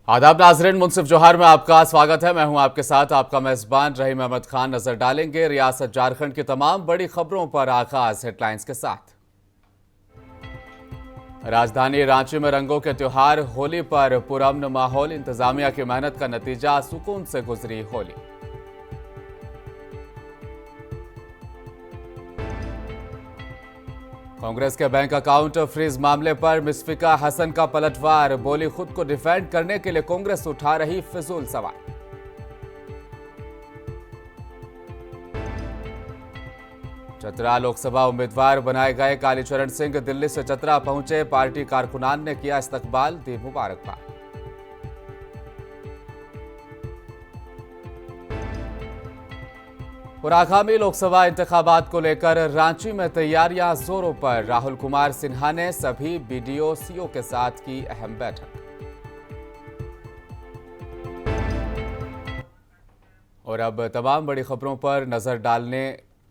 आदाब नाजरीन, मुनसिफ जोहार में आपका स्वागत है। मैं हूं आपके साथ आपका मेजबान रहीम अहमद खान। नजर डालेंगे रियासत झारखंड की तमाम बड़ी खबरों पर। आगाज हेडलाइंस के साथ। राजधानी रांची में रंगों के त्योहार होली पर पुरअमन माहौल। इंतजामिया की मेहनत का नतीजा, सुकून से गुजरी होली। कांग्रेस के बैंक अकाउंट फ्रीज मामले पर मुशफिका हसन का पलटवार। बोली, खुद को डिफेंड करने के लिए कांग्रेस उठा रही फिजूल सवाल। चतरा लोकसभा उम्मीदवार बनाए गए कालीचरण सिंह दिल्ली से चतरा पहुंचे। पार्टी कारकुनान ने किया इस्तकबाल, दी मुबारकबाद। और आगामी लोकसभा इंतखाबात को लेकर रांची में तैयारियां जोरों पर। राहुल कुमार सिन्हा ने सभी बीडीओ सीओ के साथ की अहम बैठक। और अब तमाम बड़ी खबरों पर नजर डालने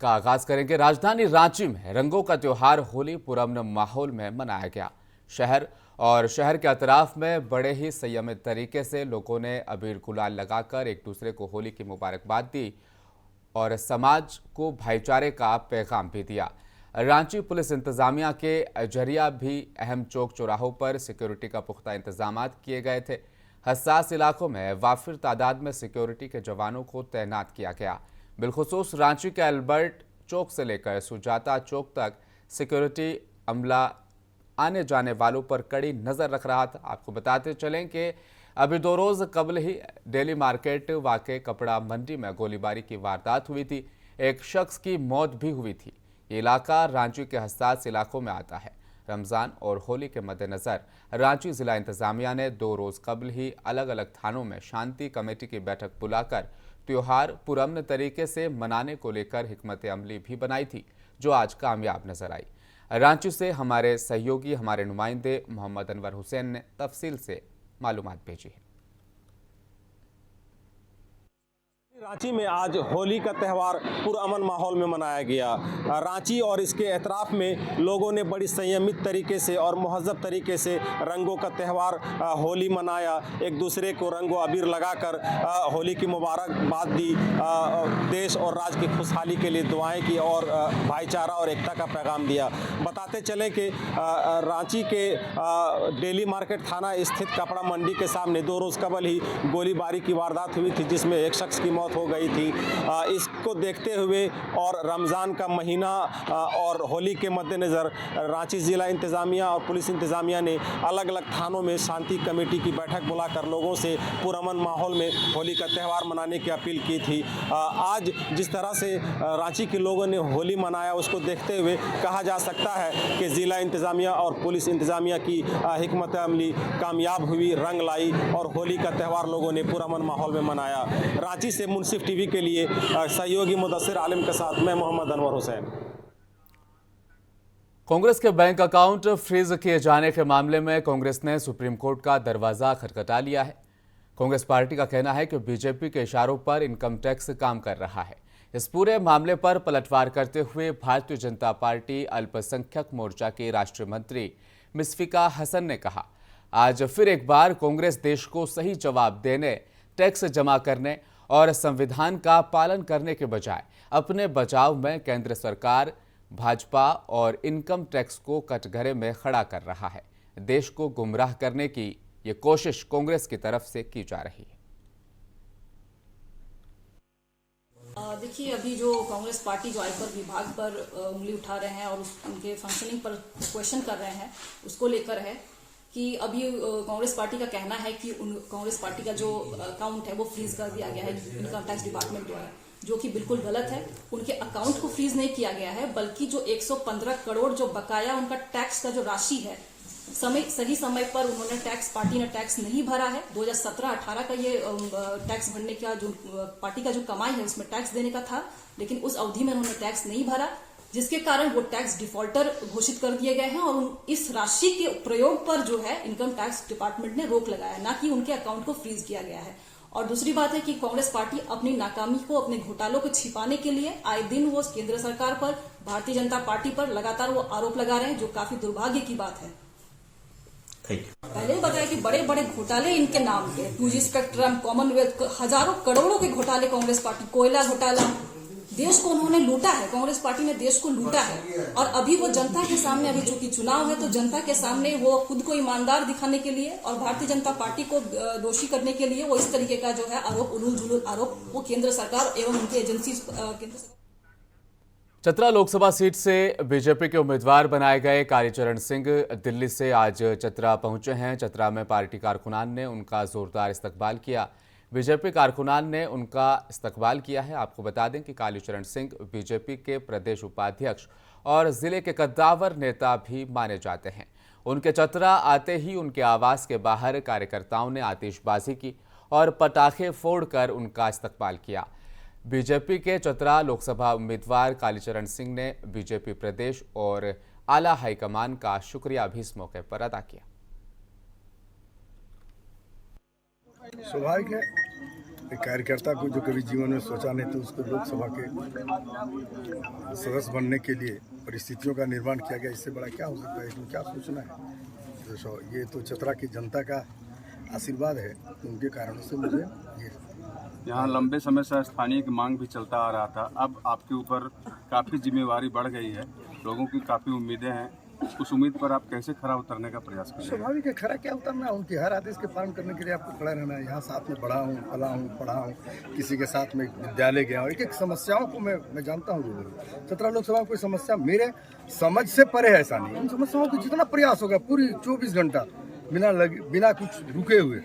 का आगाज करेंगे। राजधानी रांची में रंगों का त्योहार होली पुरअमन माहौल में मनाया गया। शहर और शहर के अतराफ में बड़े ही संयमित तरीके से लोगों ने अबीर गुलाल लगाकर एक दूसरे को होली की मुबारकबाद दी और समाज को भाईचारे का पैगाम भी दिया। रांची पुलिस इंतजामिया के जरिया भी अहम चौक चौराहों पर सिक्योरिटी का पुख्ता इंतजाम किए गए थे। हसास इलाकों में वाफिर तादाद में सिक्योरिटी के जवानों को तैनात किया गया। बिलखुसूस रांची के अल्बर्ट चौक से लेकर सुजाता चौक तक सिक्योरिटी अमला आने जाने वालों पर कड़ी नजर रख रहा था। आपको बताते चलें कि अभी 2 रोज कबल ही डेली मार्केट वाकई कपड़ा मंडी में गोलीबारी की वारदात हुई थी। एक शख्स की मौत भी हुई थी। ये इलाका रांची के हसास इलाकों में आता है। रमजान और होली के मद्देनजर रांची जिला इंतजामिया ने 2 रोज कबल ही अलग अलग थानों में शांति कमेटी की बैठक बुलाकर त्योहार पुरअमन तरीके से मनाने को लेकर हिकमत अमली भी बनाई थी, जो आज कामयाब नजर आई। रांची से हमारे सहयोगी, हमारे नुमाइंदे मोहम्मद अनवर हुसैन ने तफसील से मालूमात भेजी है। रांची में आज होली का त्यौहार पुरअमन माहौल में मनाया गया। रांची और इसके एतराफ़ में लोगों ने बड़ी संयमित तरीके से और महज़ब तरीके से रंगों का त्यौहार होली मनाया। एक दूसरे को रंगो अबीर लगाकर होली की मुबारकबाद दी। देश और राज्य की खुशहाली के लिए दुआएं की और भाईचारा और एकता का पैगाम दिया। बताते चले कि रांची के डेली मार्केट थाना स्थित कपड़ा मंडी के सामने 2 रोज़ कबल ही गोलीबारी की वारदात हुई थी, जिसमें एक शख्स की मौत हो गई थी। इसको देखते हुए और रमज़ान का महीना और होली के मद्देनज़र रांची ज़िला इंतज़ामिया और पुलिस इंतज़ामिया ने अलग अलग थानों में शांति कमेटी की बैठक बुलाकर लोगों से पुरअमन माहौल में होली का त्यौहार मनाने की अपील की थी। आज जिस तरह से रांची के लोगों ने होली मनाया, उसको देखते हुए कहा जा सकता है कि ज़िला इंतज़ामिया और पुलिस इंतज़ामिया की हिकमत अमली कामयाब हुई, रंग लाई और होली का त्यौहार लोगों ने पुरअमन माहौल में मनाया। रांची से मुनसिफ टीवी के लिए सहयोगी मुदस्सिर आलिम के साथ मैं मोहम्मद अनवर हुसैन। कांग्रेस के बैंक अकाउंट फ्रीज किए जाने के मामले में कांग्रेस ने सुप्रीम कोर्ट का दरवाजा खटखटा लिया है। कांग्रेस पार्टी का कहना है कि बीजेपी के इशारों पर इनकम टैक्स काम कर रहा है। इस पूरे मामले पर पलटवार करते हुए भारतीय जनता पार्टी अल्पसंख्यक मोर्चा की राष्ट्रीय मंत्री मुशफिका हसन ने कहा, आज फिर एक बार कांग्रेस देश को सही जवाब देने, टैक्स जमा करने और संविधान का पालन करने के बजाय अपने बचाव में केंद्र सरकार, भाजपा और इनकम टैक्स को कटघरे में खड़ा कर रहा है। देश को गुमराह करने की ये कोशिश कांग्रेस की तरफ से की जा रही है। देखिए, अभी जो कांग्रेस पार्टी जो आयकर विभाग पर उंगली उठा रहे हैं और उनके फंक्शनिंग पर क्वेश्चन कर रहे हैं, उसको लेकर है कि अभी कांग्रेस पार्टी का कहना है कि कांग्रेस पार्टी का जो अकाउंट है वो फ्रीज कर दिया गया है इनकम टैक्स डिपार्टमेंट द्वारा, जो कि बिल्कुल गलत है। उनके अकाउंट को फ्रीज नहीं किया गया है, बल्कि जो 115 करोड़ जो बकाया उनका टैक्स का जो राशि है, सही समय पर उन्होंने पार्टी ने टैक्स नहीं भरा है। 2017-18 का ये टैक्स भरने का जो पार्टी का जो कमाई है उसमें टैक्स देने का था, लेकिन उस अवधि में उन्होंने टैक्स नहीं भरा, जिसके कारण वो टैक्स डिफॉल्टर घोषित कर दिए गए हैं और इस राशि के प्रयोग पर जो है इनकम टैक्स डिपार्टमेंट ने रोक लगाया, ना कि उनके अकाउंट को फ्रीज किया गया है। और दूसरी बात है कि कांग्रेस पार्टी अपनी नाकामी को, अपने घोटालों को छिपाने के लिए आए दिन वो केंद्र सरकार पर, भारतीय जनता पार्टी पर लगातार वो आरोप लगा रहे हैं, जो काफी दुर्भाग्य की बात है। पहले ही बताया कि बड़े बड़े घोटाले इनके नाम के 2G स्पेक्ट्रम, कॉमनवेल्थ, हजारों करोड़ों के घोटाले कांग्रेस पार्टी, कोयला घोटाला, देश को उन्होंने लूटा है। कांग्रेस पार्टी ने देश को लूटा है और अभी वो जनता के सामने, अभी चूंकि चुनाव है तो जनता के सामने वो खुद को ईमानदार दिखाने के लिए और भारतीय जनता पार्टी को दोषी करने के लिए वो इस तरीके का जो है आरोप, उलूल जुलूल आरोप वो केंद्र सरकार एवं उनकी एजेंसी केंद्र सरकार। चतरा लोकसभा सीट से बीजेपी के उम्मीदवार बनाए गए कालीचरण सिंह दिल्ली से आज चतरा पहुंचे हैं। चतरा में पार्टी कारकुनान ने उनका जोरदार इस्तकबाल किया। बीजेपी कारकुनान ने उनका इस्तकबाल किया है। आपको बता दें कि कालीचरण सिंह बीजेपी के प्रदेश उपाध्यक्ष और जिले के कद्दावर नेता भी माने जाते हैं। उनके चतरा आते ही उनके आवास के बाहर कार्यकर्ताओं ने आतिशबाजी की और पटाखे फोड़कर उनका इस्तकबाल किया। बीजेपी के चतरा लोकसभा उम्मीदवार कालीचरण सिंह ने बीजेपी प्रदेश और आला हाईकमान का शुक्रिया भी इस मौके पर अदा किया। स्वाभाविक है, एक कार्यकर्ता को जो कभी जीवन में सोचा नहीं तो उसको लोकसभा के सदस्य बनने के लिए परिस्थितियों का निर्माण किया गया। इससे बड़ा क्या हो सकता है, इसमें क्या सोचना है। तो ये तो चतरा की जनता का आशीर्वाद है, उनके कारणों से मुझे ये यहाँ लंबे समय से स्थानीय की मांग भी चलता आ रहा था। अब आपके ऊपर काफ़ी जिम्मेवारी बढ़ गई है, लोगों की काफ़ी उम्मीदें हैं। उस उम्मीद पर आप कैसे खरा उतरने का प्रयास करें? स्वाभाविक है, खरा क्या उतरना, उनके हर आदेश के पालन करने के लिए आपको खड़ा रहना है। यहाँ साथ में बढ़ा हूँ, पला हूँ, पढ़ा हूँ, किसी के साथ में विद्यालय गया हूँ। एक एक समस्याओं को मैं जानता हूँ। चतरा लोकसभा में कोई समस्या मेरे समझ से परे है ऐसा नहीं। उन समस्याओं को जितना प्रयास होगा पूरी 24 घंटा बिना कुछ रुके हुए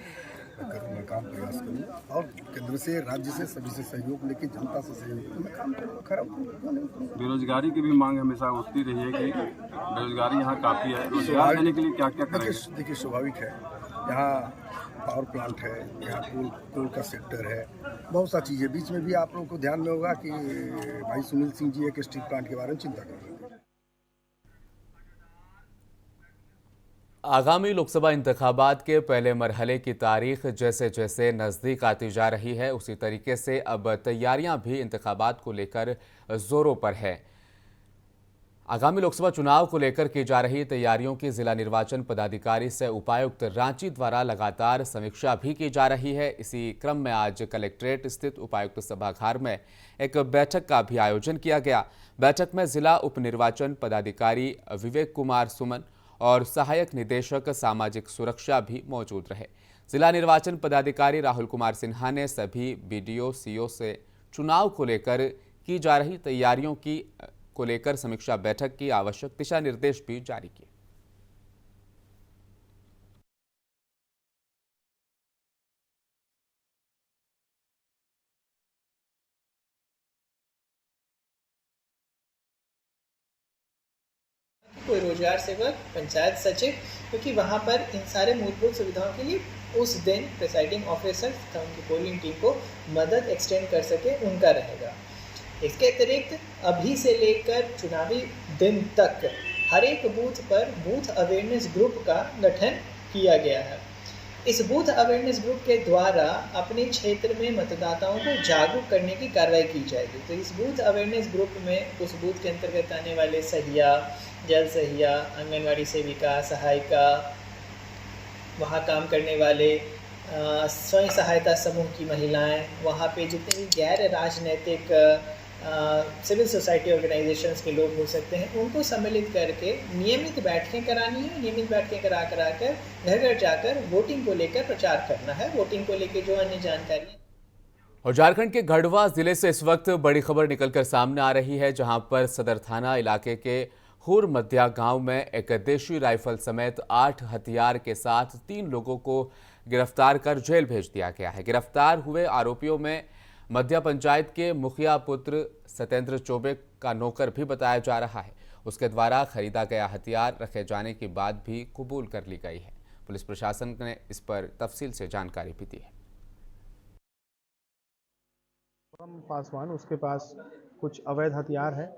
मैं काम प्रयास करूँ और केंद्र से, राज्य से, सभी से सहयोग लेके, जनता से सहयोग मैं काम करूँ। खरा बेरोजगारी की भी मांग हमेशा उठती रही है कि बेरोजगारी यहाँ काफ़ी है। रोजगार देने के लिए क्या क्या करेंगे? देखिए स्वाभाविक है, यहाँ पावर प्लांट है, यहाँ कोल का सेक्टर है, बहुत सा चीज़ें। बीच में भी आप लोगों को ध्यान में होगा कि भाई सुनील सिंह जी एक स्टील प्लांट के बारे में चिंता कर रहे थे। आगामी लोकसभा इंतखाबात के पहले मरहले की तारीख जैसे जैसे नज़दीक आती जा रही है, उसी तरीके से अब तैयारियां भी इंतखाबात को लेकर जोरों पर है। आगामी लोकसभा चुनाव को लेकर की जा रही तैयारियों की जिला निर्वाचन पदाधिकारी से उपायुक्त रांची द्वारा लगातार समीक्षा भी की जा रही है। इसी क्रम में आज कलेक्ट्रेट स्थित उपायुक्त सभागार में एक बैठक का भी आयोजन किया गया। बैठक में जिला उप निर्वाचन पदाधिकारी विवेक कुमार सुमन और सहायक निदेशक सामाजिक सुरक्षा भी मौजूद रहे। जिला निर्वाचन पदाधिकारी राहुल कुमार सिन्हा ने सभी बीडीओ सीओ से चुनाव को लेकर की जा रही तैयारियों को लेकर समीक्षा बैठक की आवश्यक दिशा निर्देश भी जारी किए। कोई रोजगार सेवक, पंचायत सचिव, क्योंकि वहाँ पर इन सारे मूलभूत सुविधाओं के लिए उस दिन प्रिसाइडिंग ऑफिसर तथा उनकी पोलिंग टीम को मदद एक्सटेंड कर सके, उनका रहेगा। इसके अतिरिक्त अभी से लेकर चुनावी दिन तक हर एक बूथ पर बूथ अवेयरनेस ग्रुप का गठन किया गया है। इस बूथ अवेयरनेस ग्रुप के द्वारा अपने क्षेत्र में मतदाताओं को जागरूक करने की कार्रवाई की जाएगी। तो इस बूथ अवेयरनेस ग्रुप में उस बूथ के अंतर्गत आने वाले सहिया, जल सहिया, आंगनवाड़ी सेविका, सहायिका, वहाँ काम करने वाले स्वयं सहायता समूह की महिलाएं, वहाँ पे जितने भी गैर राजनीतिक सिविल सोसाइटी ऑर्गेनाइजेशंस के लोग हो सकते हैं, उनको सम्मिलित करके नियमित बैठकें करानी है। नियमित बैठकें करा कर घर घर जाकर वोटिंग को लेकर प्रचार करना है। वोटिंग को लेकर जो अन्य जानकारी। और झारखंड के गढ़वा जिले से इस वक्त बड़ी खबर निकलकर सामने आ रही है, जहां पर सदर थाना इलाके के हुर मध्या गांव में एक देशी राइफल समेत 8 हथियार के साथ 3 लोगों को गिरफ्तार कर जेल भेज दिया गया है। गिरफ्तार हुए आरोपियों में मध्या पंचायत के मुखिया पुत्र सत्येंद्र चौबे का नौकर भी बताया जा रहा है। उसके द्वारा खरीदा गया हथियार रखे जाने की बात भी कबूल कर ली गई है। पुलिस प्रशासन ने इस पर तफसील से जानकारी भी दी है। पासवान, उसके पास कुछ अवैध हथियार है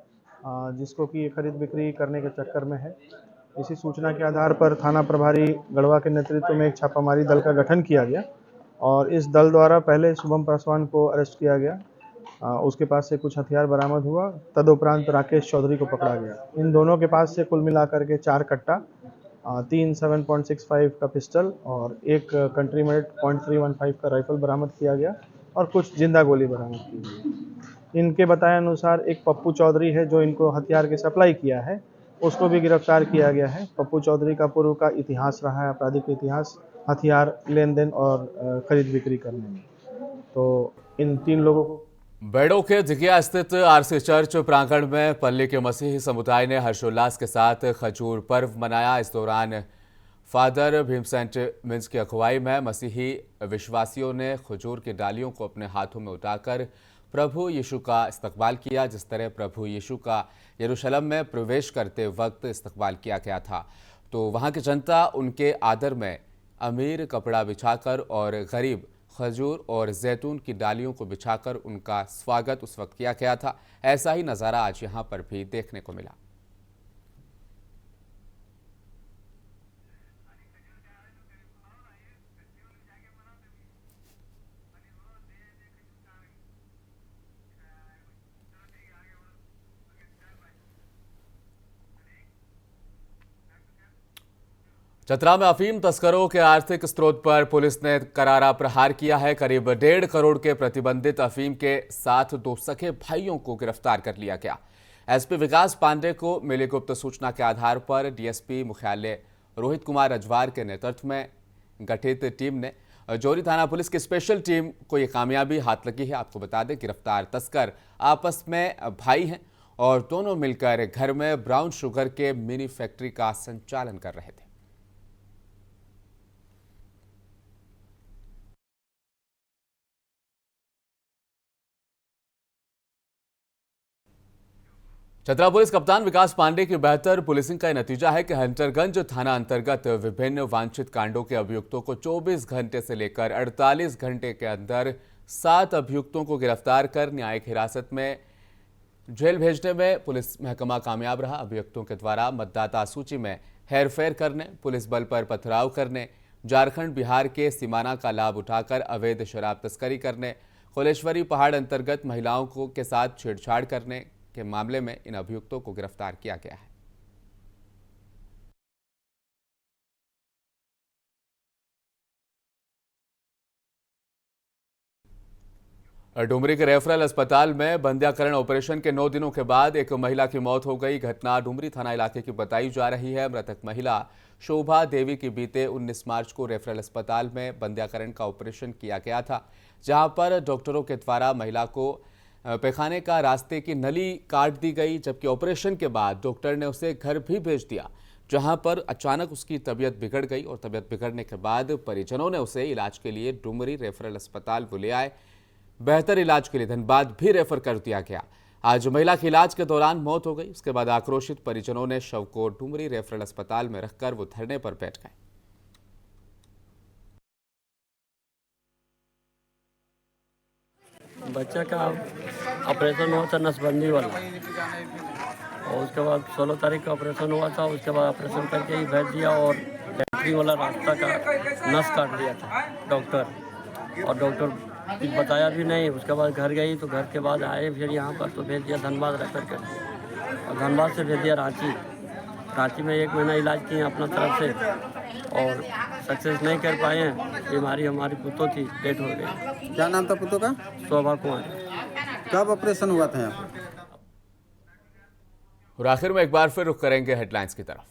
जिसको कि खरीद बिक्री करने के चक्कर में है। इसी सूचना के आधार पर थाना प्रभारी गढ़वा के नेतृत्व में एक छापामारी दल का गठन किया गया और इस दल द्वारा पहले शुभम पासवान को अरेस्ट किया गया। उसके पास से कुछ हथियार बरामद हुआ। तदुपरांत राकेश चौधरी को पकड़ा गया। इन दोनों के पास से कुल मिलाकर के 4 कट्टा 3 7.65 का पिस्टल और एक कंट्री मेड .315 का राइफल बरामद किया गया और कुछ जिंदा गोली बरामद की गई। इनके बताए अनुसार एक पप्पू चौधरी है जो इनको हथियार की सप्लाई किया है, उसको भी गिरफ्तार किया गया है। पप्पू चौधरी का पूर्व का इतिहास रहा है, आपराधिक इतिहास, हथियार लेन देन और खरीद बिक्री करने में। तो इन 3 लोगों को बेड़ो के जिगिया स्थित आरसी चर्च प्रांगण में पल्ली के मसीही समुदाय ने हर्षोल्लास के साथ खजूर पर्व मनाया। इस दौरान फादर भीमसेंट मिंज की अगुवाई में मसीही विश्वासियों ने खजूर की डालियों को अपने हाथों में उठाकर प्रभु यीशु का इस्तकबाल किया, जिस तरह प्रभु यीशु का यरूशलेम में प्रवेश करते वक्त इस्तकबाल किया गया था। तो वहां की जनता उनके आदर में अमीर कपड़ा बिछाकर और गरीब खजूर और जैतून की डालियों को बिछाकर उनका स्वागत उस वक्त किया गया था। ऐसा ही नज़ारा आज यहां पर भी देखने को मिला। चतरा में अफीम तस्करों के आर्थिक स्रोत पर पुलिस ने करारा प्रहार किया है। करीब 1.5 करोड़ के प्रतिबंधित अफीम के साथ 2 सगे भाइयों को गिरफ्तार कर लिया गया। एसपी विकास पांडे को मिली गुप्त सूचना के आधार पर डीएसपी मुख्यालय रोहित कुमार रजवार के नेतृत्व में गठित टीम ने जोरी थाना पुलिस की स्पेशल टीम को ये कामयाबी हाथ लगी है। आपको बता दें, गिरफ्तार तस्कर आपस में भाई हैं और दोनों मिलकर घर में ब्राउन शुगर के मिनी फैक्ट्री का संचालन कर रहे थे। चतरा पुलिस कप्तान विकास पांडे की बेहतर पुलिसिंग का नतीजा है कि हंटरगंज थाना अंतर्गत विभिन्न वांछित कांडों के अभियुक्तों को 24 घंटे से लेकर 48 घंटे के अंदर 7 अभियुक्तों को गिरफ्तार कर न्यायिक हिरासत में जेल भेजने में पुलिस महकमा कामयाब रहा। अभियुक्तों के द्वारा मतदाता सूची में हेरफेर करने, पुलिस बल पर पथराव करने, झारखंड बिहार के सीमाना का लाभ उठाकर अवैध शराब तस्करी करने, कोलेश्वरी पहाड़ अंतर्गत महिलाओं को के साथ छेड़छाड़ करने के मामले में इन अभियुक्तों को गिरफ्तार किया गया है। डुमरी के रेफरल अस्पताल में बंध्याकरण ऑपरेशन के 9 दिनों के बाद एक महिला की मौत हो गई। घटना डुमरी थाना इलाके की बताई जा रही है। मृतक महिला शोभा देवी की बीते 19 मार्च को रेफरल अस्पताल में बंध्याकरण का ऑपरेशन किया गया था, जहां पर डॉक्टरों के द्वारा महिला को पैखाने का रास्ते की नली काट दी गई, जबकि ऑपरेशन के बाद डॉक्टर ने उसे घर भी भेज दिया, जहां पर अचानक उसकी तबीयत बिगड़ गई और तबीयत बिगड़ने के बाद परिजनों ने उसे इलाज के लिए डुमरी रेफरल अस्पताल वो ले आए। बेहतर इलाज के लिए धनबाद भी रेफर कर दिया गया। आज महिला की इलाज के दौरान मौत हो गई। उसके बाद आक्रोशित परिजनों ने शव को डुमरी रेफरल अस्पताल में रखकर वो धरने पर बैठ गए। बच्चा का ऑपरेशन हुआ था नसबंदी वाला, और उसके बाद 16 तारीख का ऑपरेशन हुआ था। उसके बाद ऑपरेशन करके ही भेज दिया और लैट्रिन वाला रास्ता का नस काट दिया था डॉक्टर, और डॉक्टर कुछ बताया भी नहीं। उसके बाद घर गई तो घर के बाद आए फिर यहाँ पर तो भेज दिया धनबाद रेफर कर दिया, और धनबाद से भेज दिया रांची। रांची में 1 महीना इलाज किए अपना तरफ से और सक्सेस नहीं कर पाए हैं। बीमारी हमारी पुतों थी, डेथ हो गई। क्या नाम था पुतों का? शोभा कुमार। कब ऑपरेशन हुआ था यहाँ पर? और आखिर में एक बार फिर रुख करेंगे हेडलाइंस की तरफ।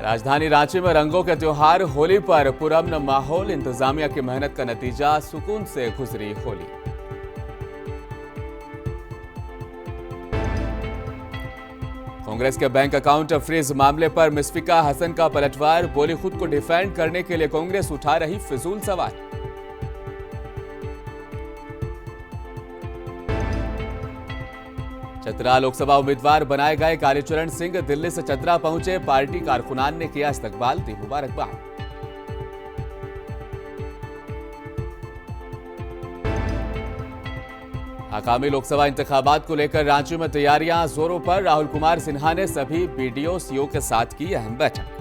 राजधानी रांची में रंगों के त्योहार होली पर पुरअमन माहौल, इंतजामिया की मेहनत का नतीजा, सुकून से गुजरी होली। कांग्रेस के बैंक अकाउंट फ्रीज मामले पर मुशफिका हसन का पलटवार, बोली खुद को डिफेंड करने के लिए कांग्रेस उठा रही फिजूल सवाल। चतरा लोकसभा उम्मीदवार बनाए गए कालीचरण सिंह दिल्ली से चतरा पहुंचे, पार्टी कारकुनान ने किया इस्तकबाल, दी मुबारकबाद। आगामी लोकसभा इंतखाबात को लेकर रांची में तैयारियां जोरों पर, राहुल कुमार सिन्हा ने सभी बीडीओ सीओ के साथ की अहम बैठक।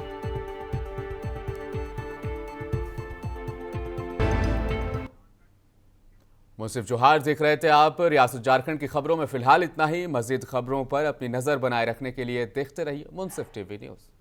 मुंसिफ जोहार देख रहे थे आप। रियासत झारखंड की खबरों में फिलहाल इतना ही। मजीद खबरों पर अपनी नजर बनाए रखने के लिए देखते रहिए मुंसिफ टीवी न्यूज़।